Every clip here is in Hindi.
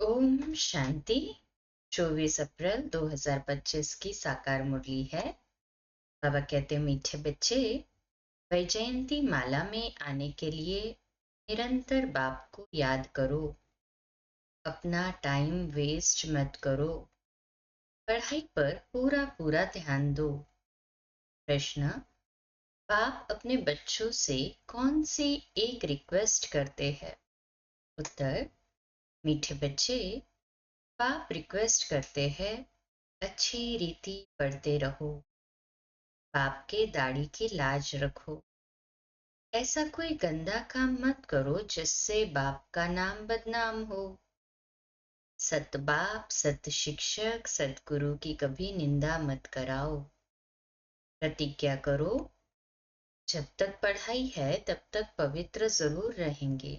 ओम शांति। 24 अप्रैल 2025 की साकार मुरली है। बाबा कहते हैं, मीठे बच्चे, वैजयंती माला में आने के लिए निरंतर बाप को याद करो। अपना टाइम वेस्ट मत करो। पढ़ाई पर पूरा पूरा ध्यान दो। प्रश्न: बाप अपने बच्चों से कौन सी एक रिक्वेस्ट करते हैं? उत्तर: मीठे बच्चे, बाप रिक्वेस्ट करते हैं, अच्छी रीति पढ़ते रहो, बाप के दाढ़ी की लाज रखो, ऐसा कोई गंदा काम मत करो जिससे बाप का नाम बदनाम हो। सत बाप, सत शिक्षक, सतगुरु की कभी निंदा मत कराओ। प्रतिज्ञा करो, जब तक पढ़ाई है तब तक पवित्र जरूर रहेंगे।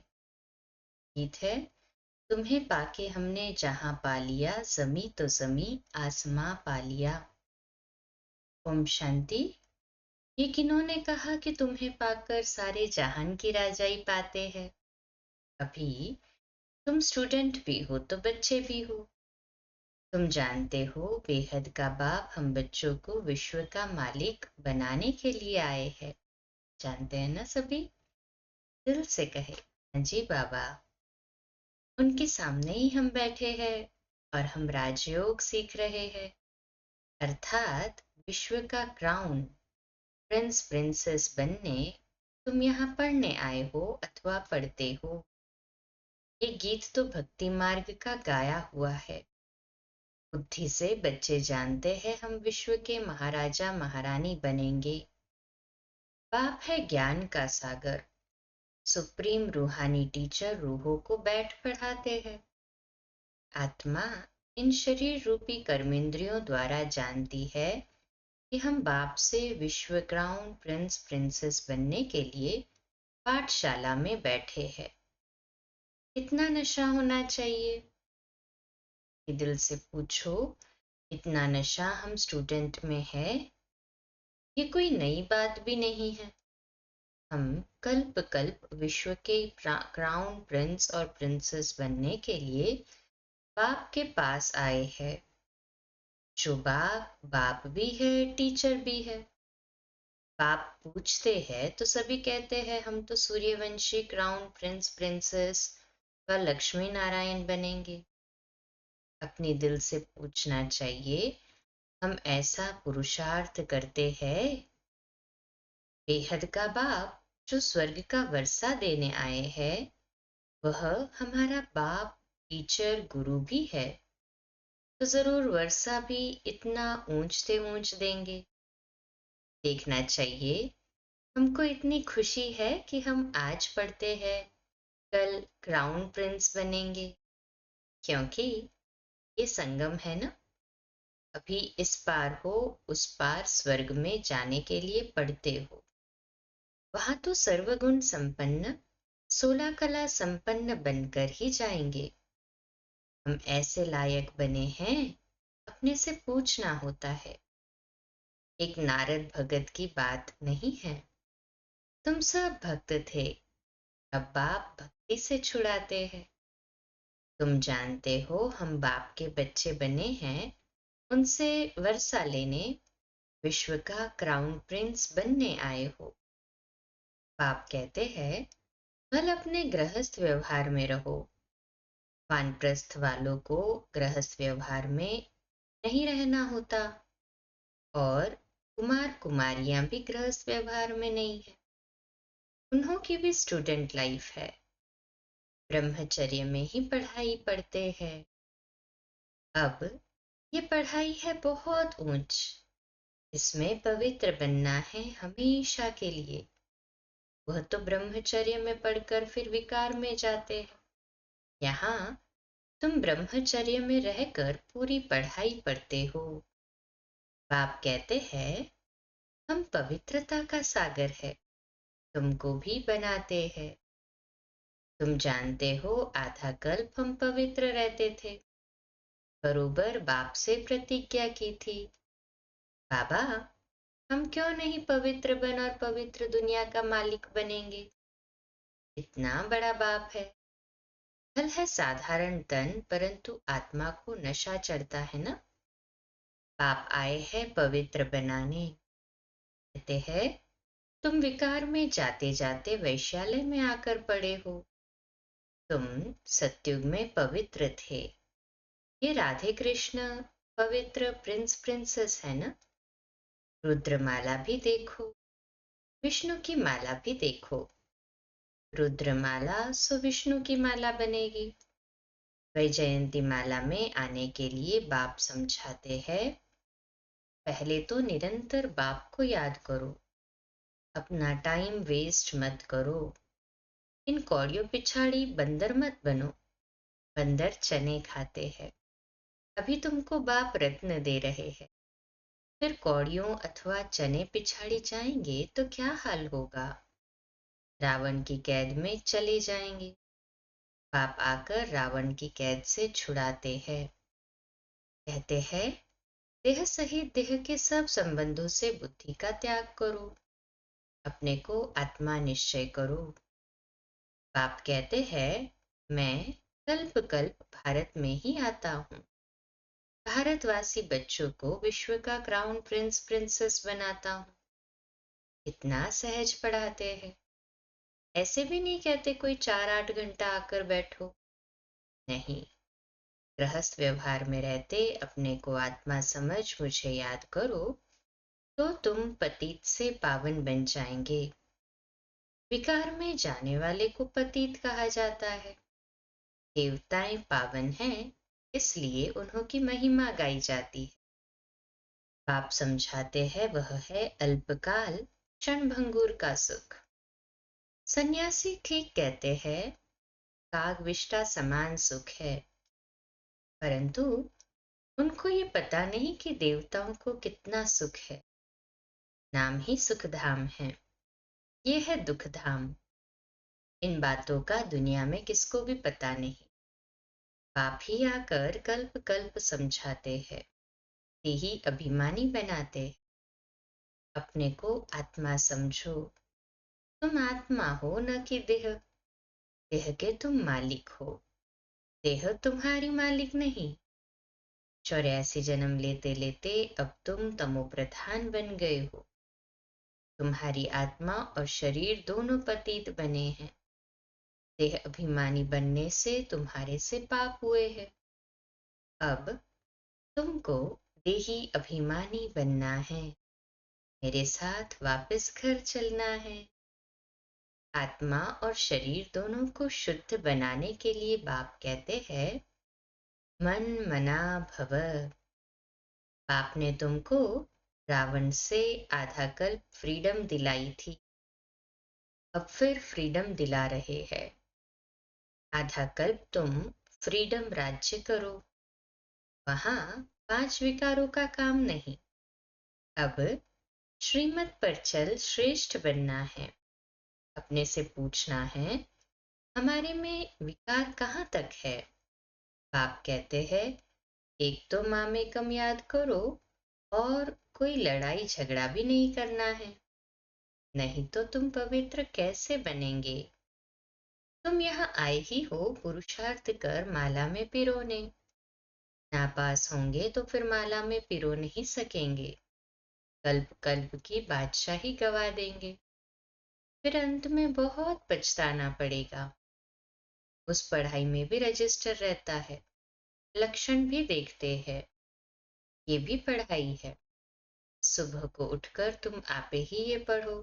गीत है: तुम्हें पाके हमने जहां पा लिया, जमी तो जमी आसमां पा लिया। ओम शांति। ये किन्होंने कहा कि तुम्हें पाकर सारे जहान की राजाई पाते हैं? अभी तुम स्टूडेंट भी हो तो बच्चे भी हो। तुम जानते हो, बेहद का बाप हम बच्चों को विश्व का मालिक बनाने के लिए आए हैं। जानते हैं ना सभी? दिल से कहे, हाँ जी बाबा। उनके सामने ही हम बैठे हैं और हम राजयोग सीख रहे हैं, अर्थात विश्व का क्राउन, प्रिंस प्रिंसेस बनने तुम यहाँ पढ़ने आए हो अथवा पढ़ते हो। ये गीत तो भक्ति मार्ग का गाया हुआ है। बुद्धि से बच्चे जानते हैं हम विश्व के महाराजा महारानी बनेंगे। बाप है ज्ञान का सागर, सुप्रीम रूहानी टीचर रूहों को बैठ पढ़ाते हैं। आत्मा इन शरीर रूपी कर्मेंद्रियों द्वारा जानती है कि हम बाप से विश्व क्राउन प्रिंस प्रिंसेस बनने के लिए पाठशाला में बैठे हैं। कितना नशा होना चाहिए? दिल से पूछो, इतना नशा हम स्टूडेंट में है? ये कोई नई बात भी नहीं है। हम कल्प कल्प विश्व के क्राउन प्रिंस और प्रिंसेस बनने के लिए बाप के पास आए हैं, जो बाप बाप भी है, टीचर भी है। बाप पूछते हैं तो सभी कहते हैं हम तो सूर्यवंशी क्राउन प्रिंस प्रिंसेस व लक्ष्मी नारायण बनेंगे। अपने दिल से पूछना चाहिए, हम ऐसा पुरुषार्थ करते हैं? बेहद का बाप जो स्वर्ग का वर्षा देने आए हैं, वह हमारा बाप टीचर गुरु भी है, तो जरूर वर्षा भी इतना ऊंचते ऊंच देंगे। देखना चाहिए, हमको इतनी खुशी है कि हम आज पढ़ते हैं, कल क्राउन प्रिंस बनेंगे, क्योंकि ये संगम है ना। अभी इस पार हो उस पार स्वर्ग में जाने के लिए पढ़ते हो। वहां तो सर्वगुण संपन्न 16 कला संपन्न बनकर ही जाएंगे। हम ऐसे लायक बने हैं, अपने से पूछना होता है। एक नारद भगत की बात नहीं है। तुम सब भक्त थे, अब बाप भक्ति से छुड़ाते हैं। तुम जानते हो हम बाप के बच्चे बने हैं, उनसे वर्षा लेने विश्व का क्राउन प्रिंस बनने आए हो। बाप कहते हैं, भल अपने गृहस्थ व्यवहार में रहो। वानप्रस्थ वालों को गृहस्थ व्यवहार में नहीं रहना होता, और कुमार कुमारियां भी गृहस्थ व्यवहार में नहीं है। उन्हों की भी स्टूडेंट लाइफ है, ब्रह्मचर्य में ही पढ़ाई पढ़ते हैं। अब ये पढ़ाई है बहुत ऊंच, इसमें पवित्र बनना है हमेशा के लिए। वह तो ब्रह्मचर्य में पढ़कर फिर विकार में जाते हैं। यहाँ तुम ब्रह्मचर्य में रहकर पूरी पढ़ाई पढ़ते हो। बाप कहते हैं, हम पवित्रता का सागर है, तुमको भी बनाते हैं। तुम जानते हो, आधा कल्प हम पवित्र रहते थे, बरोबर बाप से प्रतिज्ञा की थी, बाबा हम क्यों नहीं पवित्र बन और पवित्र दुनिया का मालिक बनेंगे? इतना बड़ा बाप है। कल है साधारण तन, परंतु आत्मा को नशा चढ़ता है ना। बाप आए हैं पवित्र बनाने। कहते हैं तुम विकार में जाते जाते वैश्यालय में आकर पड़े हो। तुम सत्युग में पवित्र थे। ये राधे कृष्ण पवित्र प्रिंस प्रिंसेस है ना। रुद्रमाला भी देखो, विष्णु की माला भी देखो। रुद्रमाला सो विष्णु की माला बनेगी। वैजयंती माला में आने के लिए बाप समझाते हैं, पहले तो निरंतर बाप को याद करो, अपना टाइम वेस्ट मत करो। इन कौड़ियों पिछाड़ी बंदर मत बनो। बंदर चने खाते हैं। अभी तुमको बाप रत्न दे रहे हैं, फिर कौड़ियों अथवा चने पिछाड़ी जाएंगे तो क्या हाल होगा। रावण की कैद में चले जाएंगे। बाप आकर रावण की कैद से छुड़ाते हैं। कहते हैं देह सहित देह के सब संबंधों से बुद्धि का त्याग करो, अपने को आत्मा निश्चय करो। बाप कहते हैं मैं कल्प कल्प भारत में ही आता हूँ। भारतवासी बच्चों को विश्व का क्राउन प्रिंस प्रिंसेस बनाता हूँ। इतना सहज पढ़ाते हैं। ऐसे भी नहीं कहते कोई 4-8 घंटा आकर बैठो। नहीं, गृहस्थ व्यवहार में रहते अपने को आत्मा समझ मुझे याद करो तो तुम पतित से पावन बन जाएंगे। विकार में जाने वाले को पतित कहा जाता है। देवताएं पावन हैं, इसलिए उन्हों की महिमा गाई जाती है। बाप समझाते हैं वह है अल्पकाल क्षणभंगुर का सुख। सन्यासी ठीक कहते हैं कागविष्टा समान सुख है, परंतु उनको ये पता नहीं कि देवताओं को कितना सुख है। नाम ही सुखधाम है, ये है दुखधाम। इन बातों का दुनिया में किसको भी पता नहीं। बाप ही आकर कल्प कल्प समझाते हैं, ही अभिमानी बनाते। अपने को आत्मा समझो। तुम आत्मा हो न कि देह। देह के तुम मालिक हो, देह तुम्हारी मालिक नहीं। 84 जन्म लेते लेते अब तुम तमोप्रधान बन गए हो। तुम्हारी आत्मा और शरीर दोनों पतित बने हैं। देह अभिमानी बनने से तुम्हारे से पाप हुए हैं। अब तुमको देही अभिमानी बनना है। मेरे साथ वापस घर चलना है। आत्मा और शरीर दोनों को शुद्ध बनाने के लिए बाप कहते हैं मन मना भव। बाप ने तुमको रावण से आधा कल्प फ्रीडम दिलाई थी, अब फिर फ्रीडम दिला रहे हैं। आधा कल्प तुम फ्रीडम राज्य करो। वहां 5 विकारों का काम नहीं। अब श्रीमत पर चल श्रेष्ठ बनना है। अपने से पूछना है हमारे में विकार कहाँ तक है। बाप कहते हैं एक तो माँ में कम याद करो और कोई लड़ाई झगड़ा भी नहीं करना है, नहीं तो तुम पवित्र कैसे बनेंगे। तुम यहाँ आए ही हो पुरुषार्थ कर माला में पिरोने। नापास होंगे तो फिर माला में पिरो नहीं सकेंगे। कल्प कल्प की बादशाही गवा देंगे। फिर अंत में बहुत पछताना पड़ेगा। उस पढ़ाई में भी रजिस्टर रहता है, लक्षण भी देखते हैं। ये भी पढ़ाई है। सुबह को उठकर तुम आपे ही ये पढ़ो।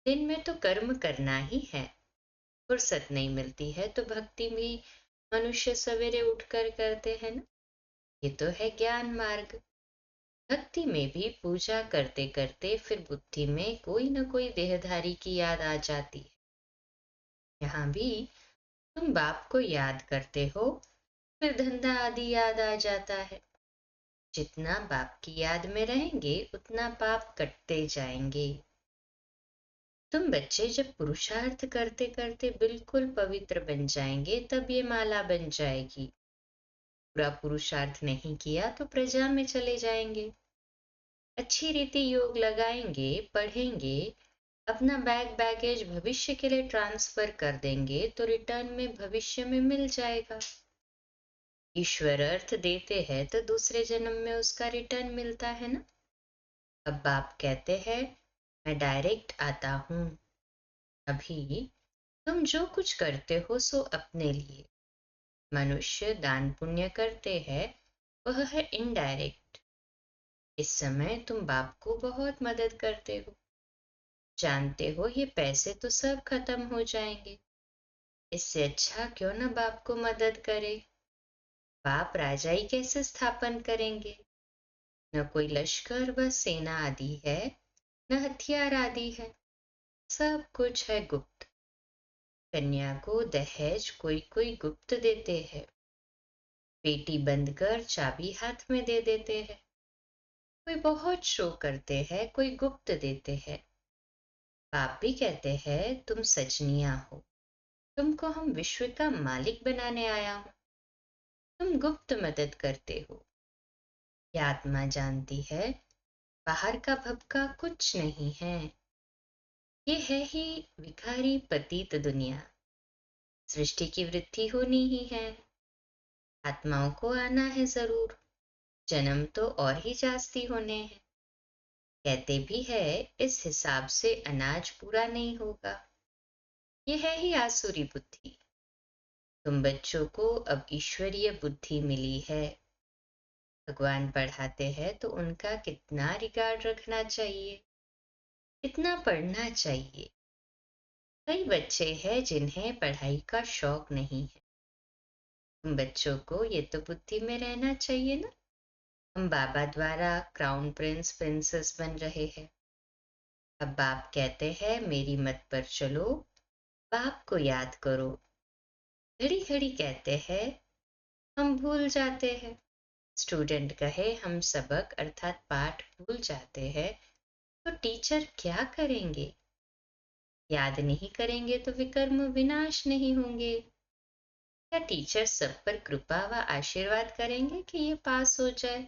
दिन में तो कर्म करना ही है। फुर्सत नहीं मिलती है तो भक्ति भी मनुष्य सवेरे उठकर करते हैं ना। ये तो है ज्ञान मार्ग। भक्ति में भी पूजा करते करते फिर बुद्धि में कोई न कोई देहधारी की याद आ जाती है। यहाँ भी तुम बाप को याद करते हो, फिर धंधा आदि याद आ जाता है। जितना बाप की याद में रहेंगे उतना पाप कटते जाएंगे। तुम बच्चे जब पुरुषार्थ करते करते बिल्कुल पवित्र बन जाएंगे तब ये माला बन जाएगी। पूरा पुरुषार्थ नहीं किया तो प्रजा में चले जाएंगे। अच्छी रीति योग लगाएंगे, पढ़ेंगे, अपना बैगेज भविष्य के लिए ट्रांसफर कर देंगे तो रिटर्न में भविष्य में मिल जाएगा। ईश्वर अर्थ देते हैं तो दूसरे जन्म में उसका रिटर्न मिलता है ना। अब बाप कहते हैं, मैं डायरेक्ट आता हूँ। अभी तुम जो कुछ करते हो सो अपने लिए। मनुष्य दान पुण्य करते हैं, वह है इनडायरेक्ट। इस समय तुम बाप को बहुत मदद करते हो। जानते हो ये पैसे तो सब खत्म हो जाएंगे, इससे अच्छा क्यों ना बाप को मदद करे। बाप राजाई कैसे स्थापन करेंगे? न कोई लश्कर व सेना आदि है, न हथियार आदि है, सब कुछ है गुप्त। कन्या को दहेज कोई कोई गुप्त देते हैं, पेटी बंद कर चाबी हाथ में दे देते हैं। कोई बहुत शो करते हैं, कोई गुप्त देते हैं। बाप भी कहते हैं, तुम सजनिया हो, तुमको हम विश्व का मालिक बनाने आया हूं। तुम गुप्त मदद करते हो। यह आत्मा जानती है, बाहर का भपका कुछ नहीं है। ये है ही विकारी पतित दुनिया। सृष्टि की वृद्धि होनी ही है। आत्माओं को आना है जरूर, जन्म तो और ही जास्ती होने हैं। कहते भी है, इस हिसाब से अनाज पूरा नहीं होगा। यह है ही आसुरी बुद्धि। तुम बच्चों को अब ईश्वरीय बुद्धि मिली है। भगवान पढ़ाते हैं तो उनका कितना रिगार्ड रखना चाहिए, कितना पढ़ना चाहिए। कई बच्चे हैं जिन्हें पढ़ाई का शौक नहीं है। तुम बच्चों को ये तो बुद्धि में रहना चाहिए ना, हम बाबा द्वारा क्राउन प्रिंस प्रिंसेस बन रहे हैं। अब बाप कहते हैं, मेरी मत पर चलो, बाप को याद करो। घड़ी घड़ी कहते हैं, हम भूल जाते हैं। स्टूडेंट कहे हम सबक अर्थात पाठ भूल जाते हैं, तो टीचर क्या करेंगे? याद नहीं करेंगे तो विकर्म विनाश नहीं होंगे। क्या टीचर सब पर कृपा व आशीर्वाद करेंगे कि ये पास हो जाए?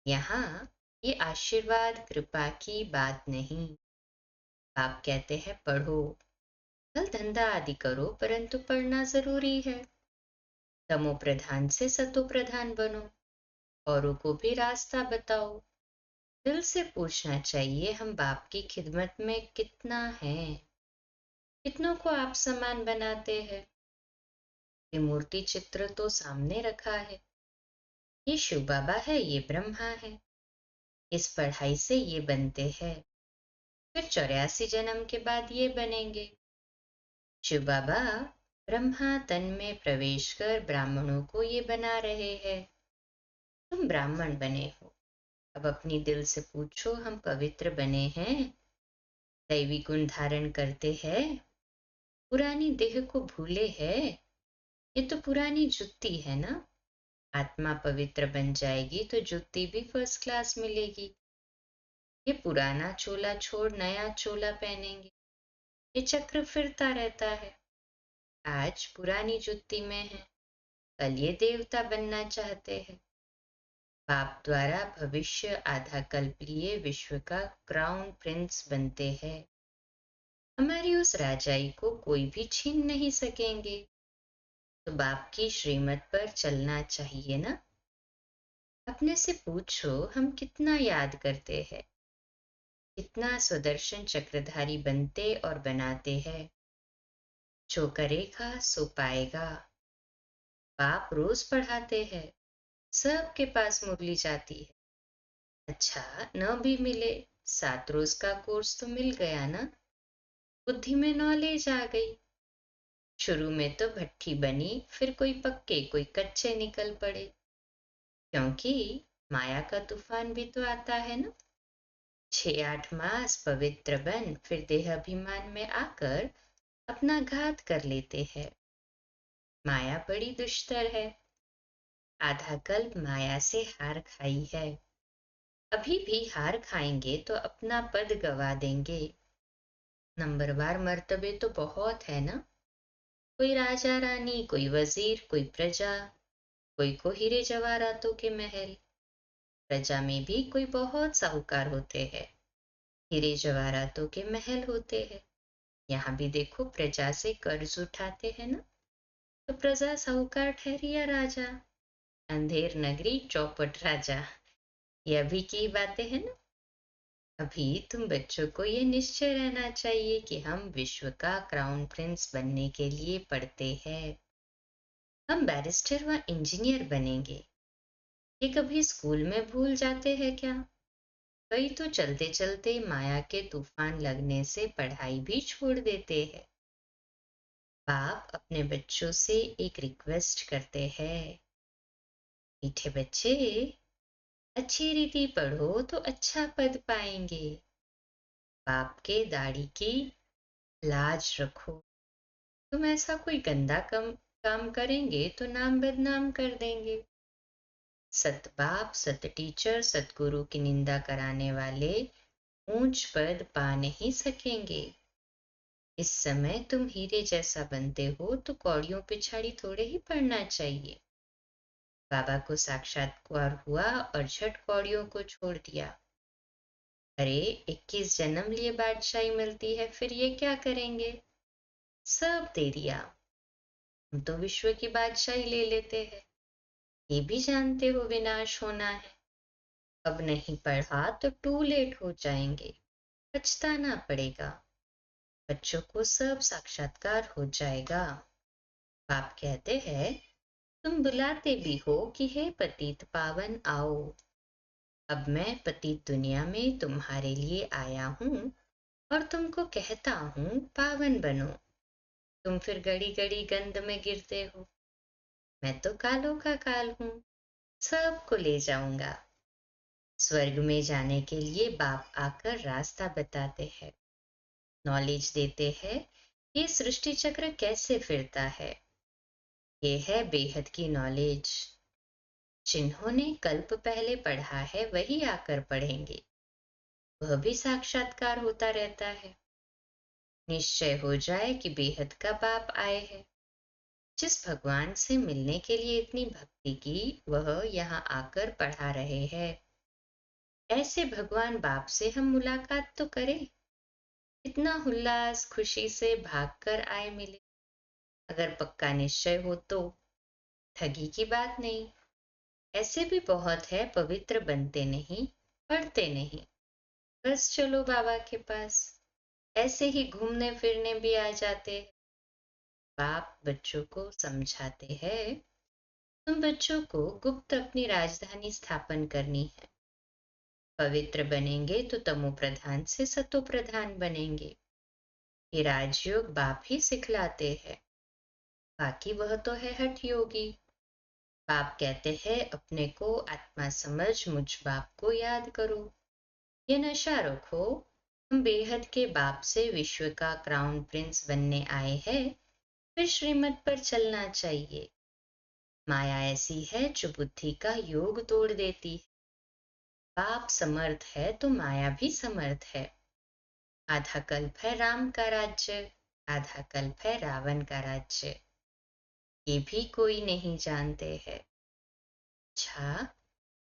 यहाँ ये आशीर्वाद कृपा की बात नहीं। आप कहते हैं पढ़ो, कल धंधा आदि करो, परंतु पढ़ना जरूरी है। तमो प्रधान से सतो प्रधान बनो, औरों को भी रास्ता बताओ। दिल से पूछना चाहिए, हम बाप की खिदमत में कितना हैं? कितनों को आप समान बनाते हैं? ये मूर्ति चित्र तो सामने रखा है। ये शिव बाबा है, ये ब्रह्मा है। इस पढ़ाई से ये बनते हैं, फिर 84 जन्म के बाद ये बनेंगे। शिव बाबा ब्रह्मा तन में प्रवेश कर ब्राह्मणों को ये बना रहे हैं। तुम ब्राह्मण बने हो, अब अपनी दिल से पूछो, हम पवित्र बने हैं? दैवी गुण धारण करते हैं? पुरानी देह को भूले हैं? ये तो पुरानी जुत्ती है ना। आत्मा पवित्र बन जाएगी तो जुत्ती भी फर्स्ट क्लास मिलेगी। ये पुराना चोला छोड़ नया चोला पहनेंगे। ये चक्र फिरता रहता है। आज पुरानी जुत्ती में है, कल ये देवता बनना चाहते हैं। बाप द्वारा भविष्य आधा कल्प लिए विश्व का क्राउन प्रिंस बनते हैं। हमारी उस राजाई को कोई भी छीन नहीं सकेंगे। तो बाप की श्रीमत पर चलना चाहिए ना। अपने से पूछो, हम कितना याद करते हैं, कितना सुदर्शन चक्रधारी बनते और बनाते हैं। जो करेगा सो पाएगा। बाप रोज पढ़ाते हैं, सबके पास मुरली जाती है। अच्छा न भी मिले, 7 रोज का कोर्स तो मिल गया ना। बुद्धि में नॉलेज आ गई। शुरू में तो भट्ठी बनी, फिर कोई पक्के कोई कच्चे निकल पड़े, क्योंकि माया का तूफान भी तो आता है ना। 6-8 मास पवित्र बन फिर देह अभिमान में आकर अपना घात कर लेते हैं। माया बड़ी दुष्टर है। आधा कल्प माया से हार खाई है। अभी भी हार खाएंगे तो अपना पद गवा देंगे। नंबरवार मर्तबे तो बहुत है ना। कोई राजा रानी, कोई वजीर, कोई प्रजा, कोई को हीरे जवाहरातों के महल। प्रजा में भी कोई बहुत साहूकार होते हैं, हीरे जवाहरातों के महल होते हैं। यहाँ भी देखो, प्रजा से कर्ज उठाते हैं ना, तो प्रजा साहूकार ठहरी या राजा। अंधेर नगरी चौपट राजा, ये अभी की बातें हैं ना। अभी तुम बच्चों को ये निश्चय रहना चाहिए कि हम विश्व का क्राउन प्रिंस बनने के लिए पढ़ते हैं। हम बैरिस्टर व इंजीनियर बनेंगे। ये कभी स्कूल में भूल जाते हैं क्या? कई तो चलते चलते माया के तूफान लगने से पढ़ाई भी छोड़ देते हैं। बाप अपने बच्चों से एक रिक्वेस्ट करते हैं, मीठे बच्चे, अच्छी रीति पढ़ो तो अच्छा पद पाएंगे। बाप के दाढ़ी की लाज रखो। तुम ऐसा कोई गंदा काम करेंगे तो नाम बदनाम कर देंगे। सत बाप, सत टीचर, सतगुरु की निंदा कराने वाले ऊंच पद पा नहीं सकेंगे। इस समय तुम हीरे जैसा बनते हो तो कौड़ियों पिछाड़ी थोड़े ही पड़ना चाहिए। बाबा को साक्षात्कार हुआ और झट कौड़ियों को छोड़ दिया। अरे 21 जन्म लिए बादशाही मिलती है, फिर ये क्या करेंगे? सब दे दिया। हम तो विश्व की बादशाही ले लेते हैं। ये भी जानते हो विनाश होना है। अब नहीं पढ़ा तो टू लेट हो जाएंगे, पछताना पड़ेगा। बच्चों को सब साक्षात्कार हो जाएगा। बाप कहते हैं, तुम बुलाते भी हो कि हे पतित पावन आओ। अब मैं पतित दुनिया में तुम्हारे लिए आया हूँ और तुमको कहता हूँ पावन बनो। तुम फिर घड़ी घड़ी गंद में गिरते हो। मैं तो कालों का काल हूँ, सबको ले जाऊंगा। स्वर्ग में जाने के लिए बाप आकर रास्ता बताते हैं, नॉलेज देते हैं, ये सृष्टि चक्र कैसे फिरता है। ये है बेहद की नॉलेज। जिन्होंने कल्प पहले पढ़ा है वही आकर पढ़ेंगे। वह भी साक्षात्कार होता रहता है। निश्चय हो जाए कि बेहद का बाप आए हैं। जिस भगवान से मिलने के लिए इतनी भक्ति की, वह यहाँ आकर पढ़ा रहे हैं। ऐसे भगवान बाप से हम मुलाकात तो करें। इतना उल्लास खुशी से भागकर आए मिले। अगर पक्का निश्चय हो तो ठगी की बात नहीं। ऐसे भी बहुत है, पवित्र बनते नहीं, पढ़ते नहीं, बस चलो बाबा के पास। ऐसे ही घूमने फिरने भी आ जाते। बाप बच्चों को समझाते हैं, तुम बच्चों को गुप्त अपनी राजधानी स्थापन करनी है। पवित्र बनेंगे तो तमो प्रधान से सतो प्रधान बनेंगे। ये राजयोग बाप ही सिखलाते हैं। बाकी वह तो है हठ योगी। बाप कहते हैं, अपने को आत्मा समझ मुझ बाप को याद करो। ये नशा रखो, हम बेहद के बाप से विश्व का क्राउन प्रिंस बनने आए हैं, फिर श्रीमत पर चलना चाहिए। माया ऐसी है जो बुद्धि का योग तोड़ देती है। बाप समर्थ है तो माया भी समर्थ है। आधा कल्प है राम का राज्य, आधा कल्प है रावण का राज्य। ये भी कोई नहीं जानते हैं। अच्छा,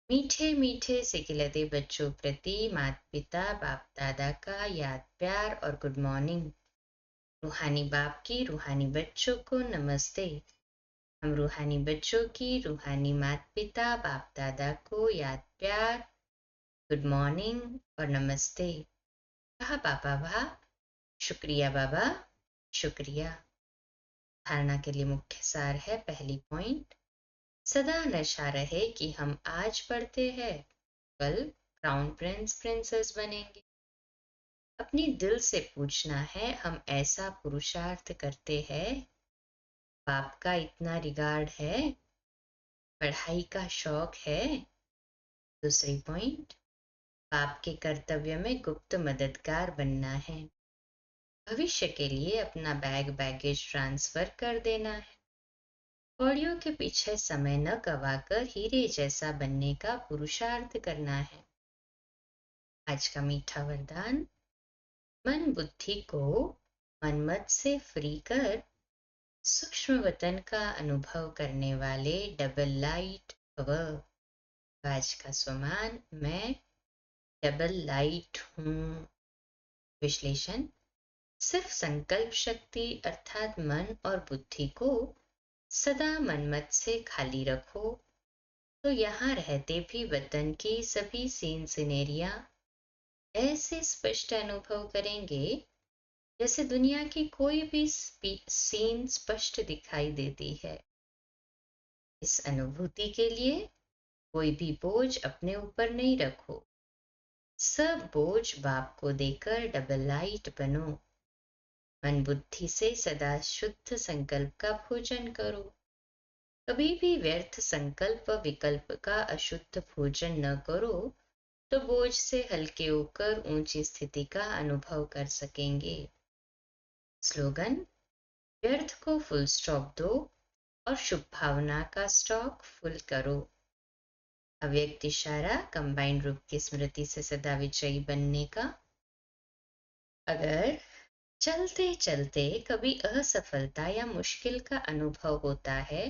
मीठे मीठे सिकिलते बच्चों प्रति माता पिता बाप दादा का याद प्यार और गुड मॉर्निंग। रूहानी बाप की रूहानी बच्चों को नमस्ते। हम रूहानी बच्चों की रूहानी माता पिता बाप दादा को याद प्यार, गुड मॉर्निंग और नमस्ते। कहा पापा, वाह, शुक्रिया बाबा, शुक्रिया। धारणा के लिए मुख्य सार है, पहली पॉइंट, सदा नशा रहे कि हम आज पढ़ते हैं, कल क्राउन प्रिंस प्रिंसेस बनेंगे। अपनी दिल से पूछना है, हम ऐसा पुरुषार्थ करते हैं? बाप का इतना रिगार्ड है? पढ़ाई का शौक है? दूसरी पॉइंट, बाप के कर्तव्य में गुप्त मददगार बनना है। भविष्य के लिए अपना बैगेज ट्रांसफर कर देना है। कौड़ियों के पीछे समय न गवाकर हीरे जैसा बनने का पुरुषार्थ करना है। आज का मीठा वरदान, मन बुद्धि को मनमत से फ्री कर सूक्ष्म वतन का अनुभव करने वाले डबल लाइट भव। आज का स्वमान, मैं डबल लाइट हूँ। विश्लेषण। सिर्फ संकल्प शक्ति अर्थात मन और बुद्धि को सदा मनमत से खाली रखो तो यहाँ रहते भी वतन की सभी सीन सिनेरिया ऐसे स्पष्ट अनुभव करेंगे जैसे दुनिया की कोई भी सीन स्पष्ट दिखाई देती है। इस अनुभूति के लिए कोई भी बोझ अपने ऊपर नहीं रखो, सब बोझ बाप को देकर डबल लाइट बनो। मन बुद्धि से सदा शुद्ध संकल्प का भोजन करो, कभी भी व्यर्थ संकल्प व विकल्प का अशुद्ध भोजन न करो तो बोझ से हल्के होकर ऊंची स्थिति का अनुभव कर सकेंगे। स्लोगन। व्यर्थ को फुल स्टॉप दो और शुभ भावना का स्टॉक फुल करो। अव्यक्त इशारा कंबाइंड रूप की स्मृति से सदा विजयी बनने का। अगर चलते चलते कभी असफलता या मुश्किल का अनुभव होता है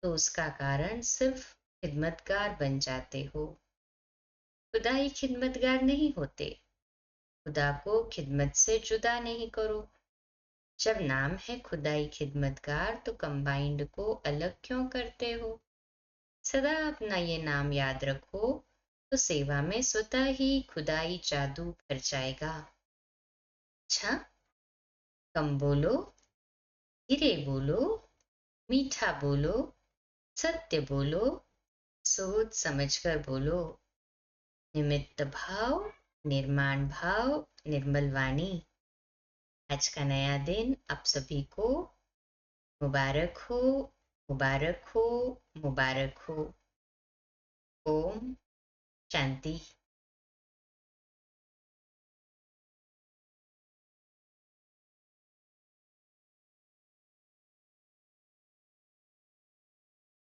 तो उसका कारण सिर्फ खिदमतगार बन जाते हो, खुदाई खिदमतगार नहीं होते। खुदा को खिदमत से जुदा नहीं करो। जब नाम है खुदाई खिदमतगार तो कंबाइंड को अलग क्यों करते हो? सदा अपना ये नाम याद रखो तो सेवा में स्वतः ही खुदाई जादू भर जाएगा। अच्छा, कम बोलो, धीरे बोलो, मीठा बोलो, सत्य बोलो, सोच समझकर बोलो। निमित्त भाव, निर्माण भाव, निर्मल वाणी। आज का नया दिन आप सभी को मुबारक हो, मुबारक हो, मुबारक हो। ओम शांति।